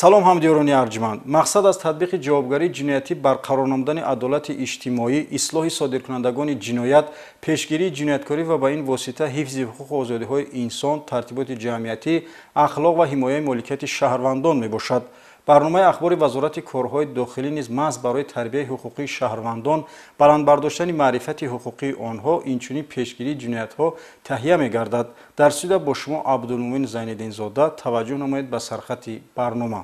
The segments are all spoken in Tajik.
салом ҳамдиёрони арҷманд. мақсад аз татбиқи ҷавобгарии ҷиноятӣ барқарор намудани адолати иҷтимоӣ, ислоҳи содиркунандагони ҷиноят, пешгирии ҷинояткорӣ ва ба ин восита ҳифзи ҳуқуқу озодиҳои инсон, тартиботи ҷамъиятӣ, ахлоқ ва ҳимояи моликияти шаҳрвандон мебошад. барномаи ахбори вазорати корҳои дохилӣ низ маҳз барои тарбияи ҳуқуқии шаҳрвандон, баландбардоштани маърифати ҳуқуқии онҳо, инчунин пешгирии ҷиноятҳо таҳия мегардад. дар студия бо шумо абдулмуъмин зайниддинзода. таваҷҷӯҳ намоед ба сархати барнома.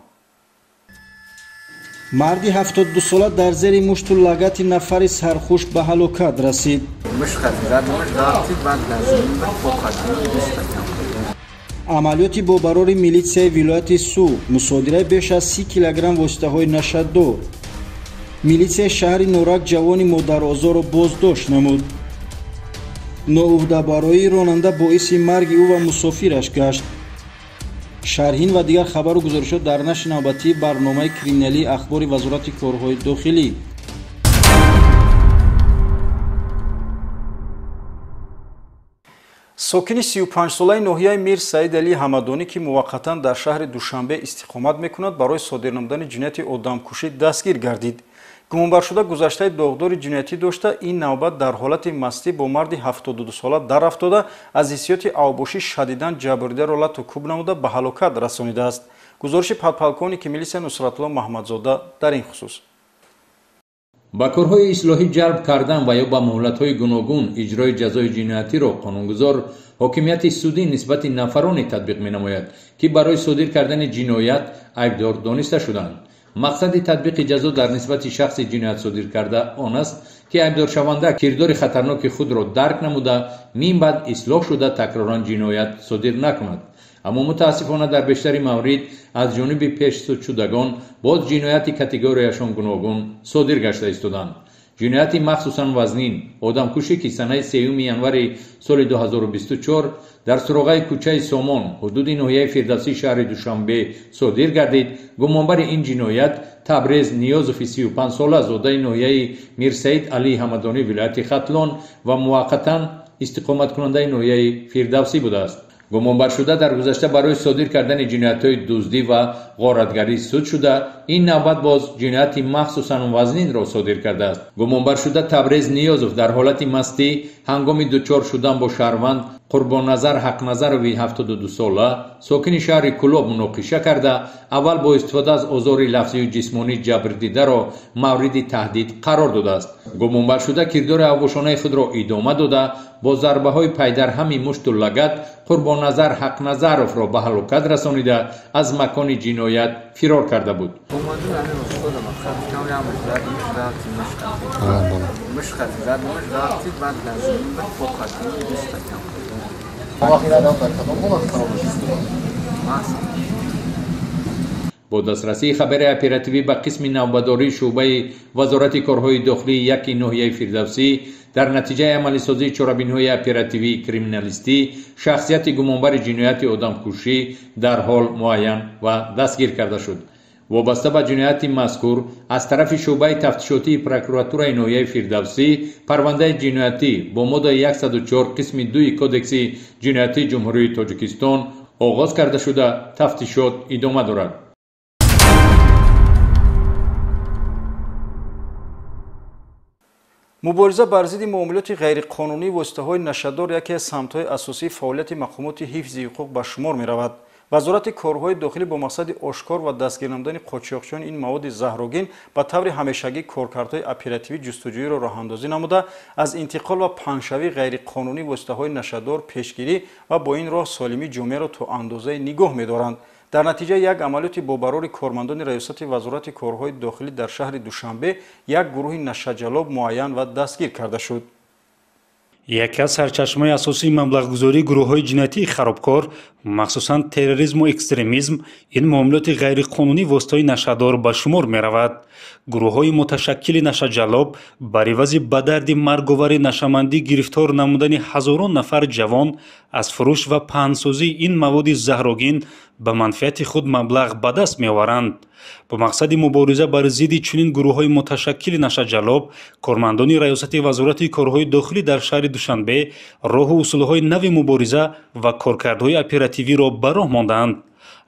марди 72 сола дар зери мушту лагати нафари сархуш ба ҳалокат расид. амалиёти бо барори милитсияи вилояти Су, мусодираи беш аз 30 килограмм воситаҳои нашаддор. милитсияи шаҳри Норак ҷавони модарозоро боздошт намуд. ноувдабароии ронанда боиси марги ӯ ва мусофираш гашт. шарҳин ва дигар хабару гузоришот дар нашри навбатии барномаи криминалии ахбори вазорати корҳои дохилӣ. сокини 35-солаи ноҳияи Мир Саид Алии Ҳамадонӣ ки муваққатан дар шаҳри Душанбе истиқомат мекунад, барои содир намудани ҷинояти одамкушӣ дастгир гардид. гумонбаршуда гузаштаи доғдори ҷиноятӣ дошта, ин навбат дар ҳолати мастӣ бо марди 72 сола дарафтода, аз ҳиссиёти авбошӣ шадидан ҷабрдидаро лату кӯб намуда ба ҳалокат расонидааст. гузориши подполковники милисия Нусратулло Маҳмадзода дар ин хусус. ба корҳои ислоҳӣ ҷалб кардан ва ё ба муҳлатҳои гуногун иҷрои ҷазои ҷиноятиро қонунгузор ҳокимияти судӣ нисбати нафароне татбиқ менамояд, ки барои содир кардани ҷиноят айбдор дониста шуданд. мақсади татбиқи ҷазо дар нисбати шахси ҷиноят содир карда он аст, ки айбдоршаванда кирдори хатарноки худро дарк намуда, минбаъд ислоҳ шуда такроран ҷиноят содир накунад. аммо мутаассифона дар бештари маврид аз ҷониби пешсудшудагон боз ҷинояти категорияшон гуногун содир гашта истоданд. ҷинояти махсусан вазнин, одамкушӣ ки санаи 3 январи соли 2024 дар суроғаи кӯчаи Сомон, ҳудуди ноҳияи Фирдавсии шаҳри Душанбе содир гардид, гумонбари ин ҷиноят Табрез Ниёзови 35 сола зодаи ноҳияи Мир Саид Алии Ҳамадонӣ вилояти Хатлон ва муваққатан истиқоматкунандаи ноҳияи Фирдавсӣ будааст. гумонбаршуда дар гузашта барои содир кардани ҷиноятҳои дуздӣ ва ғоратгарӣ суд шуда, ин навбат боз ҷинояти махсусан вазнинро содир кардааст. гумонбаршуда Табрез Ниёзов дар ҳолати мастӣ ҳангоми дучор шудан бо шаҳрванд Қурбонназар Ҳақназарови 72 сола сокини шаҳри Кӯлоб муноқиша карда, аввал бо истифода аз озори лафзию ҷисмонӣ ҷабрдидаро мавриди таҳдид қарор додааст. гумонбаршуда кирдори авбошонаи худро идома дода, бо зарбаҳои пайдарҳами мушту лагат Қурбонназар Ҳақназаровро ба ҳалокат расонида, аз макони ҷиноят фирор карда буд. бо дастрасии хабари оперативӣ ба қисми навбатдории шуъбаи вазорати корҳои дохилии яки ноҳияи Фирдавсӣ дар натиҷаи амалисозии чорабинҳои оперативии криминалистӣ шахсияти гумонбари ҷинояти одамкушӣ дарҳол муайян ва дастгир карда шуд. вобаста ба ҷинояти мазкур аз тарафи шуъбаи тафтишотии прокуратураи ноҳияи Фирдавсӣ парвандаи ҷиноятӣ бо моддаи 104 қисми 2 кодекси ҷиноятии ҷумҳурии Тоҷикистон оғоз карда шуда, тафтишот идома дорад. мубориза бар зидди муомилоти ғайриқонунии воситаҳои нашаддор яке аз самтҳои асосии фаъолияти мақомоти ҳифзи ҳуқуқ ба шумор меравад. вазорати корҳои дохилӣ бо мақсади ошкор ва дастгир намудани қочоқчиёни ин маводи заҳрогин ба таври ҳамешагӣ коркардҳои оперативӣ ҷустуҷӯиро роҳандозӣ намуда, аз интиқол ва паҳншавии ғайриқонунии воситаҳои нашаддор пешгирӣ ва бо ин роҳ солимии ҷомеаро то андозае нигоҳ медоранд. дар натиҷа як амалиёти бо барори кормандони раёсати вазорати корҳои дохилӣ дар шаҳри Душанбе як гурӯҳи нашаҷалоб муайян ва дастгир карда шуд. яке аз сарчашмаи асосии маблағгузории гурӯҳҳои ҷиноятии харобкор, махсусан терроризму экстремизм, ин муомилоти ғайриқонунии воситаҳои нашаддор ба шумор меравад. гурӯҳҳои муташаккили нашаҷалоб бар ивази ба дарди марговари нашамандӣ гирифтор намудани ҳазорон нафар ҷавон аз фурӯш ва паҳнсозии ин маводи заҳрогин ба манфиати худ маблағ ба даст меоваранд. бо мақсади мубориза бар зидди чунин гурӯҳҳои муташаккили нашаҷалоб, кормандони раёсати вазорати корҳои дохилӣ дар шаҳри Душанбе роҳу усулҳои нави мубориза ва коркардҳои оперативиро ба роҳ мондаанд.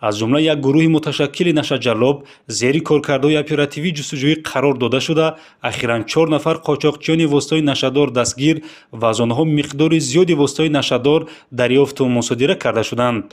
аз ҷумла як гурӯҳи муташаккили нашаҷаллоб зери коркардҳои оперативии ҷустуҷӯӣ қарор дода шуда ахиран 4 нафар қочоқчиёни воситаҳои нашадор дастгир ва аз онҳо миқдори зиёди воситаҳои нашадор дарёфту мусодира карда шуданд.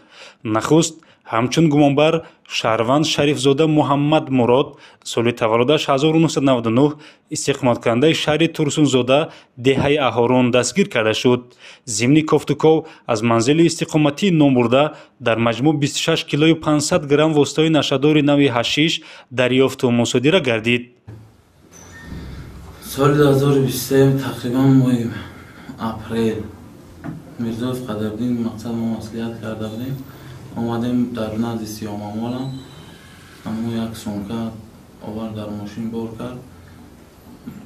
Нахуст ҳамчун гумонбар шаҳрванд Шарифзода Муҳаммад Мурод соли таваллудаш 1999 истиқоматкунандаи шаҳри Турсунзода деҳаи Аҳорон дастгир карда шуд. Зимни Кофтуков аз манзили истиқоматии номбурда дар маҷмӯъ 26 килою 500 грамм воситаҳои нашадори нави ҳашиш дарёфту мусодира гардид. соли 2023 тақрибан моҳи апрел Мирзоев Қадардин мақсад мо маслиҳат карда будем. омадем дар назди сиёмамолам аммо як сумка овар дар мошин бор кард.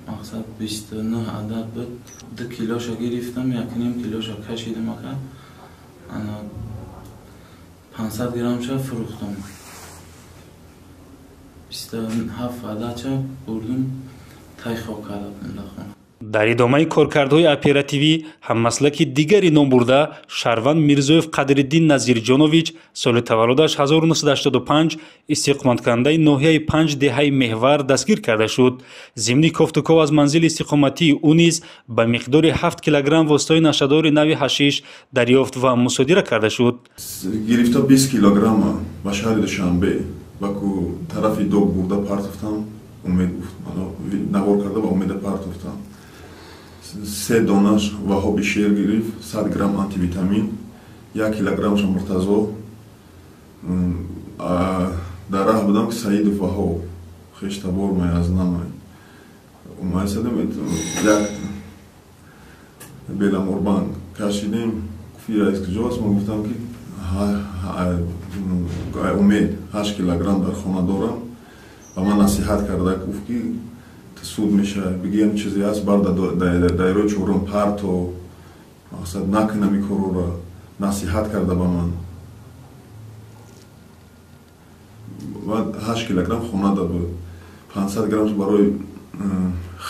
мақсад 29 адад буд. 2 килоша гирифтам, 1,5 килоша кашидам ака. ана 500 граммша фурӯхтам. 27 ададша бурдум тайхо кардам дар хона. дар идомаи коркардҳои оперативӣ ҳаммаслаки дигари номбурда шаҳрванд Мирзоев Қадриддин Назирҷонович соли таваллудаш 1985 истиқоматкунандаи ноҳияи 5 деҳаи Меҳвар дастгир карда шуд. Зимни Кофтуков аз манзили истиқоматии ӯ низ ба миқдори 7 килограмм воситаҳои нашадори нави ҳашиш дарёфт ва мусодира карда шуд. Гирифта 20 килограмма ба шаҳри Душанбе ваку тарафи дог бурда партофтам, навор карда ба умеда партофтам. 3 донаш ваҳоби шер гирифт, 100 грамм антивитамин, 1 килограммша муртазо. дар раҳ будам ки Саидов Ваҳоб хештабор май аз намай умайсадам як беламурбанк кашидем. гуфти раис куҷост? мо гуфтам ки умед 8 килограмм дар хона дорам. ба ман насиҳат карда гуфт ки суд мешавад, бигӯям чизе ҳаст бар дайрои чорум парто мақсад накунам ин корро, насиҳат карда ба ман. 8 килограмм хона да буд, 500 грамм барои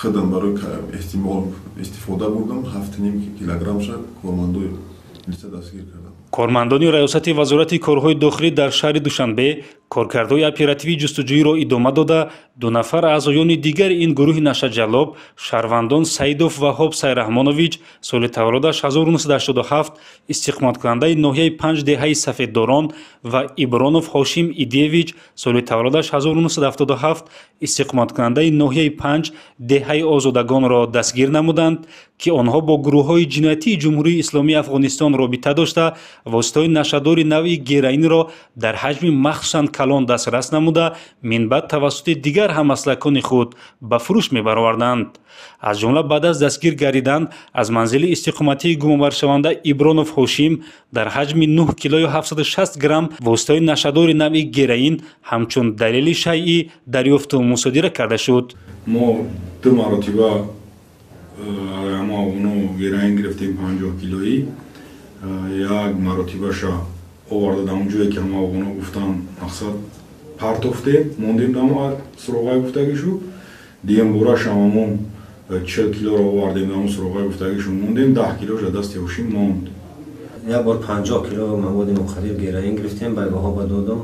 хидам барои эҳтимол истифода бурдам, 7,5 килограммша кормандои милиса дастгир кардам. кормандони раёсати вазорати корҳои дохилӣ дар шаҳри Душанбе коркардҳои оперативии ҷустуҷӯиро идома дода 2 нафар аъзоёни дигари ин гурӯҳи нашаҷаллоб шаҳрвандон Саидов Ваҳоб Сайраҳмонович соли таваллудаш 1987 истиқоматкунандаи ноҳияи 5 деҳаи Сафеддорон ва Ибронов Ҳошим Идиевич соли таваллудаш 1977 истиқоматкунандаи ноҳияи 5 деҳаи Озодагонро дастгир намуданд ки онҳо бо гурӯҳҳои ҷиноятии Ҷумҳурии Исломии Афғонистон робита дошта воситаҳои нашадори нави героинро дар ҳаҷми махсусан калон дастрас намуда минбаъд тавассути дигар ҳаммаслакони худ ба фурӯш мебароварданд. аз ҷумла баъд аз дастгир гардидан аз манзили истиқоматии гумонбаршаванда Ибронов Ҳошим дар ҳаҷми 9 килою 760 грамм воситаҳои нашадори нави героин ҳамчун далели шайъӣ дарёфту мусодира карда шуд. мо 2 маротиба ама оно героин гирифтем 50 килои, як маротибаша оварда дар онҷое ки ҳама оғоно гуфтан мақсад партофтем, мондем дама суроғаи гуфтагишу, дигам бораш ҳамамон 40 килоро овардем дама суроғаи гуфтагишу мондем, 10 килоша дасти Ҳошим монд. як бор 50 кило маводи мухаддир героин гирифтем, байгаҳо ба додам.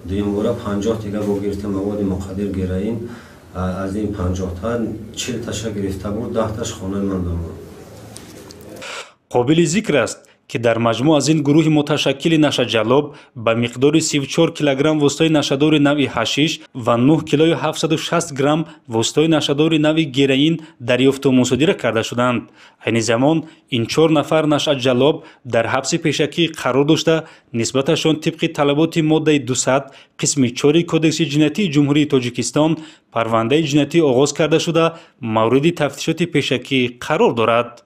дигам бора 50 дига бо гирифтем маводи мухаддир героин. аз ин 50-та 40 таша гирифта буд, 10 таш хонаи ман дорам. қобили зикр аст ки дар маҷмӯъ аз ин гурӯҳи муташаккили нашаҷаллоб ба миқдори 34 килограмм воситаҳои нашадори нави ҳашиш ва 9 килою 760 грамм воситаҳои нашадори нави героин дарёфту мусодира карда шуданд. айни замон ин 4 нафар нашаҷаллоб дар ҳабси пешакӣ қарор дошта нисбаташон тибқи талаботи моддаи 200 қисми 4 кодекси ҷиноятии Ҷумҳурии Тоҷикистон парвандаи ҷиноятӣ оғоз карда шуда мавриди тафтишоти пешакӣ қарор дорад.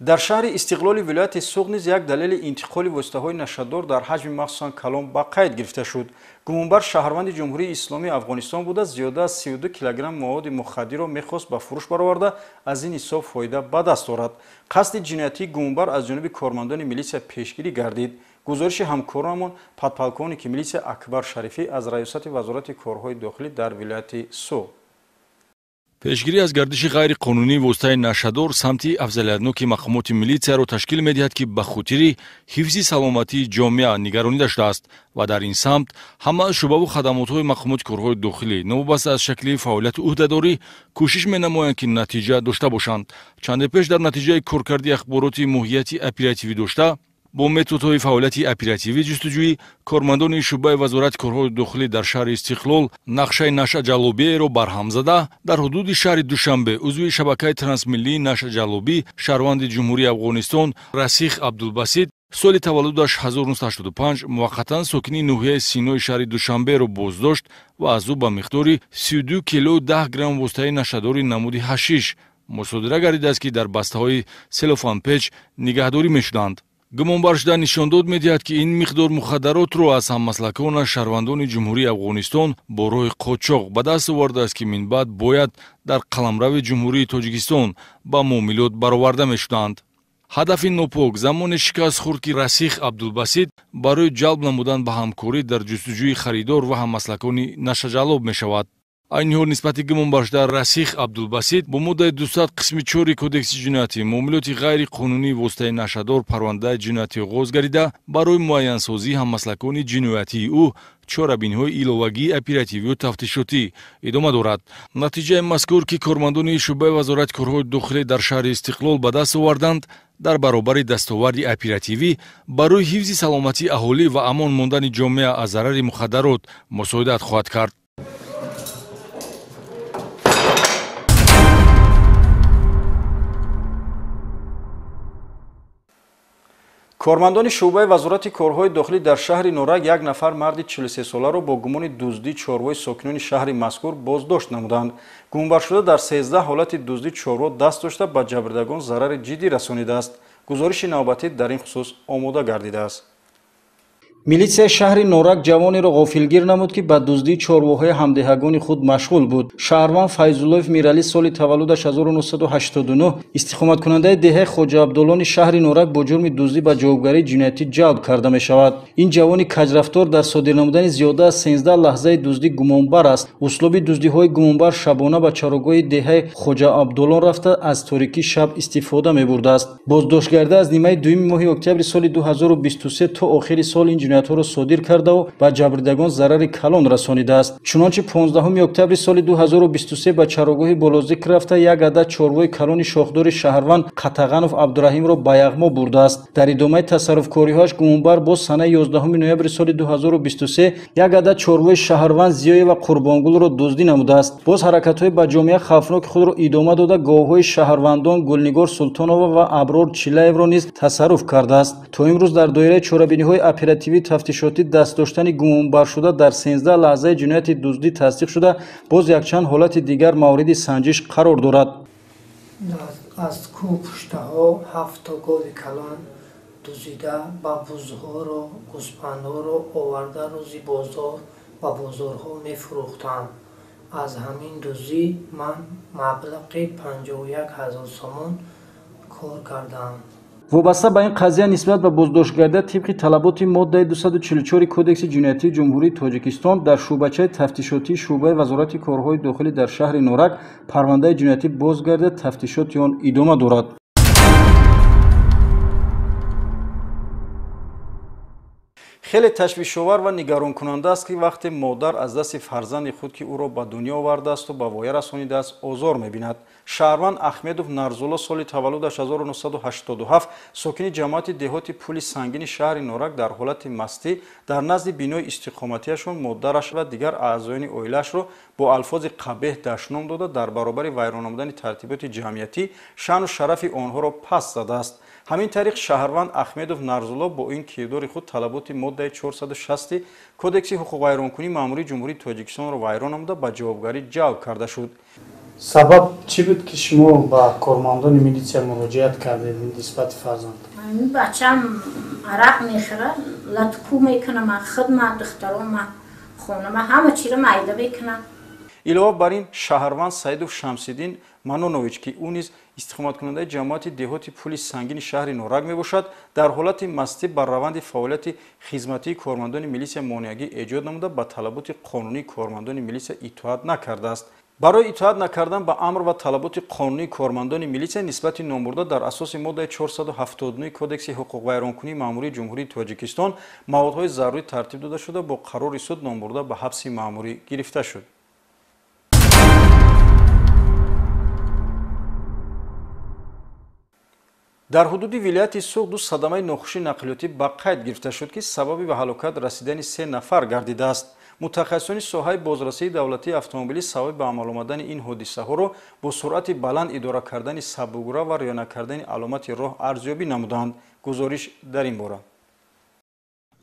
дар шаҳри Истиқлоли вилояти Суғ низ як далели интиқоли воситаҳои нашадор дар ҳаҷми махсусан калон ба қайд гирифта шуд. гумонбар шаҳрванди Ҷумҳурии Исломии Афғонистон буда зиёда аз 32 килограмм маводи мухаддирро мехост ба фурӯш бароварда аз ин ҳисоб фоида ба даст орад. қасди ҷиноятии гумонбар аз ҷониби кормандони милисия пешгирӣ гардид. гузориши ҳамкоронамон подполковники милисия Акбар Шарифӣ аз раёсати вазорати корҳои дохилӣ дар вилояти Суғ. пешгирӣ аз гардиши ғайриқонунии воситаи нашадор самти афзалиятноки мақомоти милитсияро ташкил медиҳад ки ба хотири ҳифзи саломатии ҷомеа нигаронида шудааст ва дар ин самт ҳама шӯъбаву хадамотҳои мақомоти корҳои дохилӣ новобаста аз шакли фаъолияти ӯҳдадорӣ кӯшиш менамоянд ки натиҷа дошта бошанд. чанде пеш дар натиҷаи коркарди ахбороти моҳияти оперативӣ дошта бо методҳои фаъолияти оперативӣ ҷустуҷӯӣ кормандони шӯъбаи вазорати корҳои дохилӣ дар шаҳри Истиқлол нақшаи Наша Ҷалобиеро барҳам зада дар ҳудуди шаҳри Душанбе узви шабакаи трансмиллии Наша Ҷалобӣ шаҳрванди ҷумҳурии Афғонистон Расих Абдулбасит соли таваллудаш 1985 муваққатан сокини ноҳияи Синои шаҳри Душанберо боздошт ва аз ӯ ба миқдори 32 кило 10 грамм воситаи нашадори намуди ҳашиш мусодира гардидааст ки дар бастаҳои селофанпеч нигаҳдорӣ мешуданд. гумонбаршуда нишон дод медиҳад ки ин миқдор мухаддаротро аз ҳаммаслаконаш шаҳрвандони ҷумҳурии Афғонистон бо роҳи қочоқ ба даст овардааст ки минбаъд бояд дар қаламрави ҷумҳурии Тоҷикистон ба муомилот бароварда мешуданд. ҳадафи нопок замоне шикаст хӯрд ки Расих Абдулбасит барои ҷалб намудан ба ҳамкорӣ дар ҷустуҷӯи харидор ва ҳаммаслакони Нашаҷалоб мешавад. айни ҳол нисбати гумонбаршуда Расих Абдулбасит бо моддаи 200 қисми 4 кодекси ҷиноятӣ муомилоти ғайриқонунии воситаи нашадор парвандаи ҷиноятӣ оғоз гардида барои муайянсозии ҳаммаслакони ҷиноятии ӯ чорабиниҳои иловагии оперативию тафтишотӣ идома дорад. натиҷаи мазкур ки кормандони шӯъбаи вазорати корҳои дохилӣ дар шаҳри Истиқлол ба даст оварданд дар баробари дастоварди оперативӣ барои ҳифзи саломатии аҳолӣ ва амон мондани ҷомеа аз зарари мухаддарот мусоидат хоҳад кард. кормандони шӯъбаи вазорати корҳои дохилӣ дар шаҳри Норак як нафар марди 43-соларо бо гумони дуздии чорвои сокинони шаҳри мазкур боздошт намуданд. гумонбаршуда дар 13 ҳолати дуздии чорво даст дошта ба ҷабрдагон зарари ҷиддӣ расонидааст. гузориши навбатӣ дар ин хусус омода гардидааст. милитсияи шаҳри Норак ҷавонеро ғофилгир намуд ки ба дуздии чорвоҳои ҳамдиҳагони худ машғул буд. шаҳрванд Файзуллоев Миралӣ соли таваллудаш 1989 истиқоматкунандаи деҳаи Хоҷа Абдуллони шаҳри Норак бо ҷурми дуздӣ ба ҷавобгарии ҷиноятӣ ҷалб карда мешавад. ин ҷавони каҷрафтор дар содир намудани зиёда аз 13 лаҳзаи дуздӣ гумонбар аст. услуби дуздиҳои гумонбар шабона ба чарогоҳи деҳаи Хоҷа Абдуллон рафта аз торикии шаб истифода мебурдааст. боздоштгарда аз нимаи дуюми моҳи октябри соли 2023 то охири сол ин ҷиноятҳоро содир кардаву ба ҷабрдагон зарари калон расонидааст. чунончи 15 октябри соли 2023 ба чарогоҳи болозикр рафта як адад чорвои калони шохдори шаҳрванд Қатағанов Абдураҳимро ба яғмо бурдааст. дар идомаи тасарруфкориҳояш гумонбар боз санаи 11 ноябри соли 2023 як адад чорвои шаҳрванд Зиёева Қурбонгулро дуздӣ намудааст. боз ҳаракатҳои ба ҷомеа хавфноки худро идома дода гоҳҳои шаҳрвандон Гулнигор Султонова ва Аброр Чилаевро низ тасарруф кардааст. то имрӯз дар доираи чорабиниҳои оперативӣ тафтишотӣ даст доштани гумонбаршуда дар 13 лаҳзаи ҷинояти дуздӣ тасдиқ шуда боз якчанд ҳолати дигар мавриди санҷиш қарор дорад. аз кӯҳ пуштаҳо 7 гови калон дузида ба бузҳоро гӯспандҳоро оварда рӯзи бозор ба бозорҳо мефурӯхтанд. аз ҳамин дуздӣ ман маблағи 51 000 сомон кор кардам. вобаста ба ин қазия нисбат ба боздоштгарда тибқи талаботи моддаи 244 кодекси ҷиноятии ҷумҳурии Тоҷикистон дар шӯъбачаи тафтишотии шӯъбаи вазорати корҳои дохилӣ дар шаҳри Норак парвандаи ҷиноятӣ боз гарда тафтишоти он идома дорад. хеле ташвишовар ва нигаронкунанда аст ки вақте модар аз дасти фарзанди худ ки ӯро ба дунё овардаасту ба воя расонидааст озор мебинад. шаҳрванд Ахмедов Нарзулло соли таваллудаш 1987 сокини ҷамоати деҳоти Пули Сангини шаҳри Норак дар ҳолати мастӣ дар назди бинои истиқоматиашон модараш ва дигар аъзоёни оилаашро бо алфози қабеҳ дашном дода дар баробари вайрон намудани тартиботи ҷамъиятӣ шаъну шарафи онҳоро паст задааст. ҳамин тариқ шаҳрванд Ахмедов Нарзулло бо ин кирдори худ талаботи моддаи 460 кодекси ҳуқуқвайронкунии маъмурии ҷумҳурии Тоҷикистонро вайрон намуда ба ҷавобгарӣ ҷалб карда шуд. сабаб чӣ буд ки шумо ба кормандони милитсия муроҷиат кардед нисбати фарзанд? бачам арақ мехӯрад, латку мекунам, хидмат духтарома хонама ҳама чиро майда мекунам. илова бар ин шаҳрванд Саидов Шамсиддин Манонович ки ӯ низ истиқоматкунандаи ҷамоати деҳоти Пули Сангини шаҳри Норак мебошад дар ҳолати мастӣ бар раванди фаъолияти хизматии кормандони милисия монеагӣ эҷод намуда ба талаботи қонунии кормандони милисия итоат накардааст. برای اطاعت نکردن به امر و طلبات قانونی کارمندان میلیسیا نسبت نامبرده در اساس ماده 479 کدکس حقوق ویرانکنی ماموری جمهوری تاجیکستان موادهای ضروری ترتیب داده شده با قرار سود نامبرده به حبس ماموری گرفته شد. در حدود ولایت سوق دو صدمه ناخوشی نقلیاتی به قید گرفته شد که سبب به هلاکت رسیدن 3 نفر گردیده است. متخصصان ساحه بازرسی دولتی اتومبیلی سبب به عمل آمدن این حادثه ها را با سرعت بلند اداره کردن سبک‌رو و رعایت نکردن علامت راه ارزیابی نمودند. گزارش در این باره.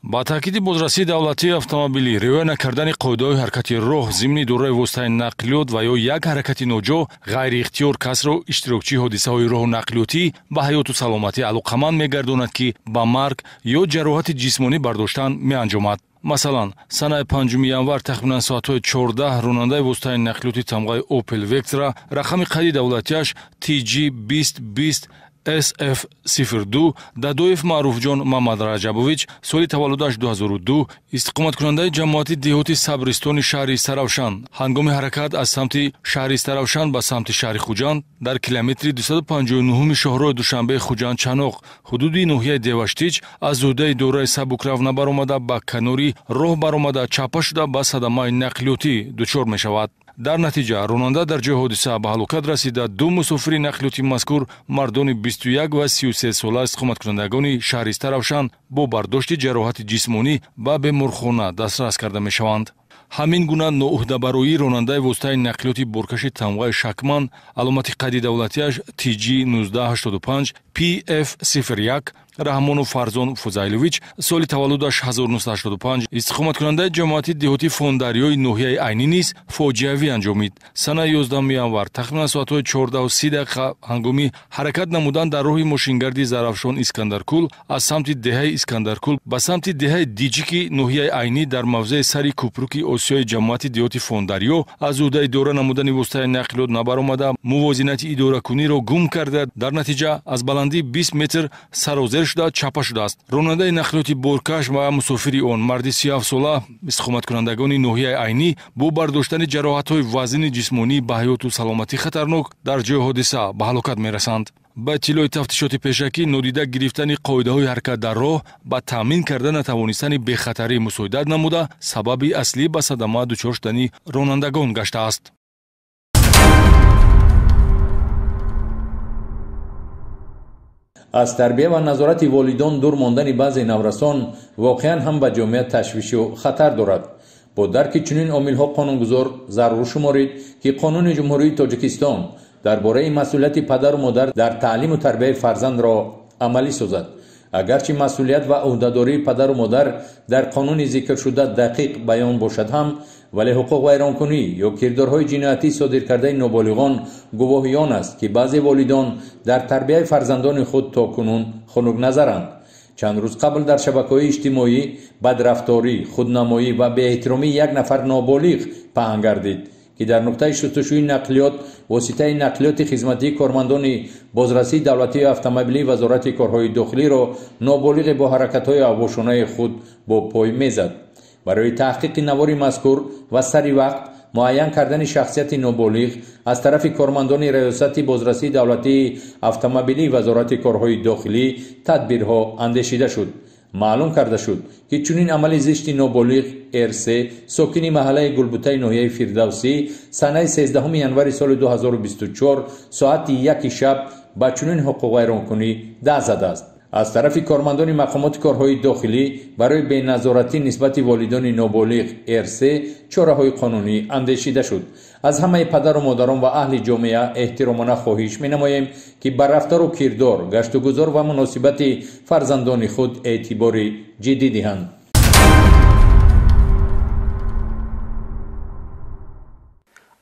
با تاکید بازرسی دولتی اتومبیلی رعایت نکردن قاعده‌های حرکت راه ضمن دوره واسطه نقلیات و یا یک حرکت ناجا غیر اختیار کس را اشتراکچی حادثه‌های راه نقلیاتی به حیات و سلامتی علاقمند می‌گرداند که با مرگ یا جراحت جسمانی برداشتن می‌انجامد. مثلا سنه 5 ینور تخمیناً ساعت‌های 14 راننده واسطه نقلیاتی تمغه اوپل وکترا رقم قیدی دولتیش TG2020 SF02 دادویف معروف جان محمد رجبویچ سال تولدش 2002 استقامت کننده جماعت دهاتی صبرستان شهر سراوشان هنگام حرکت از سمت شهر سراوشان به سمت شهر خوجان در کیلومتر 259 شاهراه دوشنبه خوجان چناق حدود ناحیه دیوشتیچ از حدود دوره سبکرو نبرآمده به کناری راه برآمده چپه شده به صدمه نقلیاتی دچار می شود. در نتیجه راننده در جای حادثه به هلاکت رسیده. دو مسافر نقلیاتی مذکور مردان 21 و 33 ساله استقامت کنندگان شهر سراوشان با برداشت جراحت جسمانی به بیمارخانه دسترس کرده می شوند. همین گونه نوعهده‌برویی راننده واسطه نقلیاتی برکش تمغه شکمن علامت قیدی دولتیش TG1985 PF01 رحمانو فرزان فوزایلویچ سال تولدش 1985 استقامت کننده جماعت دهاتی فونداریای ناحیه عینی نیز فاجعه‌ای انجامید. سنه 11 ینور تخمیناً ساعت‌های 14:30 دقیقه هنگامی حرکت نمودن در راه ماشینگردی زرافشان اسکندرکول از سمت دهه اسکندرکول به سمت دهه دیجیکی ناحیه عینی در موضع سری کوپروکی آسیای جماعت دهاتی فونداریو از عهده اداره نمودن واسطه نقلیات نبرآمده موازنت اداره کنی را گم کرده. در نتیجه از بلندی 20 متر سرازیر شده چپه شده است. راننده نقلیاتی برکش و مسافری آن مرد 37 ساله استقامت کنندگان ناحیه عینی با برداشتن جراحت‌های وزن جسمانی به حیات و سلامتی خطرناک در جای حادثه به هلاکت می‌رسند. با اطلاع تفتیشات پیشکی نادیده گرفتن قاعده‌های حرکت در راه با تامین کردن نتوانستن بی‌خطری مساعدت نموده سبب اصلی به صدمه دچار شدن رانندگان گشته است. از تربیه و نظارت والدان دور ماندن بعضی نورسان واقعا هم به جامعه تشویش و خطر دارد. با درک چنین عامل‌ها قانونگذار ضرور شمارید که قانون جمهوری تاجیکستان درباره مسئولیت پدر و مادر در تعلیم و تربیت فرزند را عملی سازد. اگرچه مسئولیت و عهده‌داری پدر و مادر در قانون ذکر شده دقیق بیان باشد هم ولی حقوق ویرانکنی یا کردارهای جنایتی صادر کرده نابالغان گواهیان است که بعضی والدان در تربیت فرزندان خود تاکنون خنک نظرند. چند روز قبل در شبکه‌های اجتماعی بدرفتاری، خودنمایی و بی‌احترامی یک نفر نابالغ پهن گردید که در نقطه شستشوی نقلیات واسطه نقلیات خدمتی کارمندان بازرسی دولتی اتومبیلی وزارت کارهای داخلی را نابالغ با حرکت‌های اواشانه خود با پای میزد. برای تحقیق نوار مذکور و سری وقت معین کردن شخصیت نابالغ از طرف کارمندان ریاست بازرسی دولتی اتومبیلی وزارت کارهای داخلی تدبیرها اندیشیده شد. معلوم کرده شد که چنین عمل زشت نابالغ ارسه ساکن محله گلبوته ناحیه فردوسی سنه 13 ینور سال 2024 ساعت 1 شب با چنین حقوق ویرانکنی دست زده است. از طرف کارمندان مقامات کارهای داخلی برای بی‌نظارتی نسبت والدان نابالغ ارسه چاره‌های قانونی اندیشیده شد. از همه پدر و مادران و اهل جامعه احترامانه خواهش می‌نماییم که بر رفتار و کردار، گشت و گذار و مناسبت فرزندان خود اعتبار جدی دهند.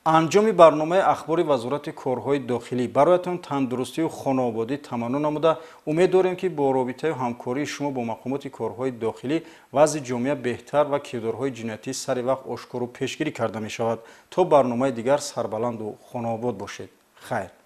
انجام برنامه اخبار وزارت کارهای داخلی برایتان تندرستی و خانوادگی تمنا نموده امید داریم که با رابطه و همکاری شما با مقامات کارهای داخلی وضع جامعه بهتر و کردارهای جنایتی سر وقت آشکار و پیشگیری کرده می شود. تا برنامه دیگر سربلند و خانواد باشید. خیر.